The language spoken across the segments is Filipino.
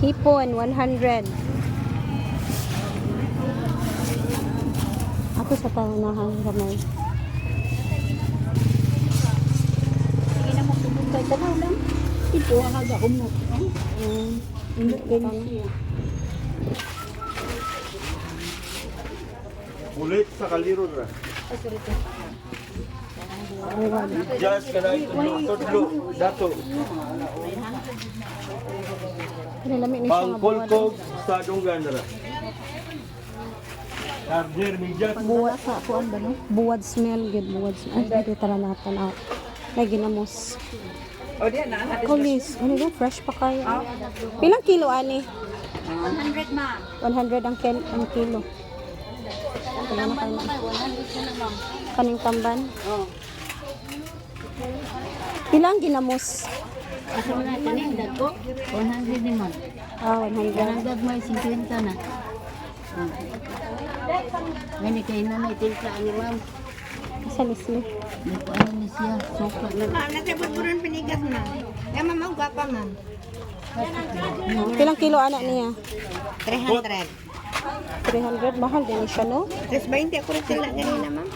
Hipon, 100. Ako sa paunahan gamay. Sige na mo tubugay tanaw lang. Ito ang aga mo. Hindi ganyan siya. Ulit sa kaliro ra. Just kana tudlo dato. Pinalami ni siya nga buwad. Pangkolkog sa dunggan ra. Charger ni just Buwad sa kuan ba no? Buwad smell gid, buwad smell. Ay, dito tara natin out. May ginamos. O diyan na. Kulis, ano ba? Fresh pa kayo. Pilang kilo ani? 100 ma. 100 ang kilo. Kaya na kayo. 100 na lang. Kaning tamban. Oh. Pilang ginamos? Asa mo na kaning dagko? 100 din man. Ah, 100. Kanang gagmay 50 na. Ngani kay nanay tilka ani ma'am. Sa lisli. Dito ano ni siya. Sokra lang. Nasabot po rin pinigas na. Kaya mama, gwapa man. Pilang kilo anak niya? 300. 300. Mahal din siya, no? 320 ako rin sila ganina, ma'am.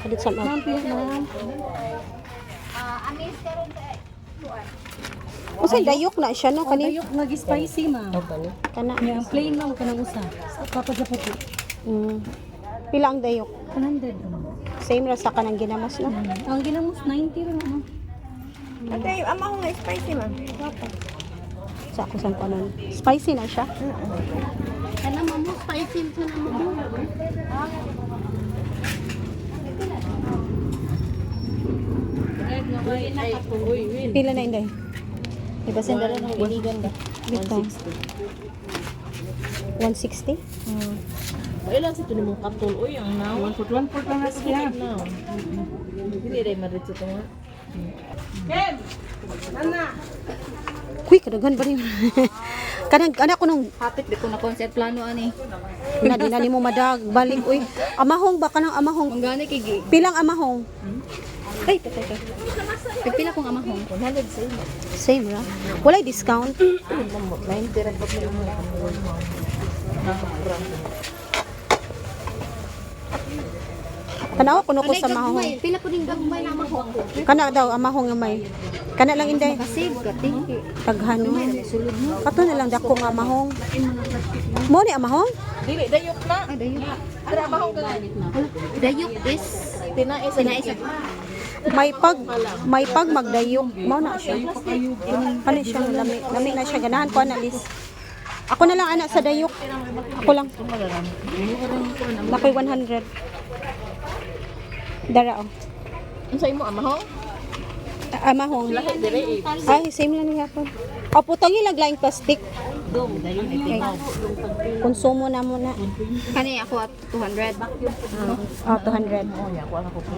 Kadit sa mga. Ma'am. O sa dayok na siya, no? Kani? Dayok nga spicy ma. Kana. Yang plain lang kanang usa. Kapag sa puti. Pila ang dayok? 100. Same ra sa kanang ginamos, no? Ang ginamos 90 ra ma. Ate, ama ko nga spicy, ma'am. Sa ako sang kanon. Spicy na siya. Kana mo spicy sa namo. Pila na inday? Diba sendara ng iligan ba? Bito. 160? Ilan sa tunong kaptol? Uy, ang now. 1 lang na siya. Hindi rin maritso ito nga. Uy, kadaghan ba rin? Kanang, anak ko nung, Hapit dito na concept plano ani. di na mo madag, balik, uy. Amahong ba ka ng amahong? Kung gani kay gi. Pilang amahong? Ay, tatay. Pipila kong amahong. 100 sa ino. Same ra. Walay discount. 90 rin pa po yung mga Tanawa kuno ko sa mahong. Pila po din gagmay na amahong. Kana daw amahong nga may. Kana lang inday. Kasi gating. Taghano. Sulod mo. Kato na lang dako nga amahong. Mo ni amahong? Dili, dayok na. Ay, dayok. Trabaho ka. Dayok is Tinaisa. tinaisa. May pag magdayok. Mo na siya. Ano siya lami. Lami na siya ganahan ko analis. Ako na lang anak sa dayok. Ako lang. Nakoy 100. Dara oh. Ang sa imo, amahong? Amahong. Lahat dire eh. Ay, same lang niya po. O, putang ilaglaing plastic. Okay. Konsumo na muna. Kani ako at 200. Oh, 200. Ako po.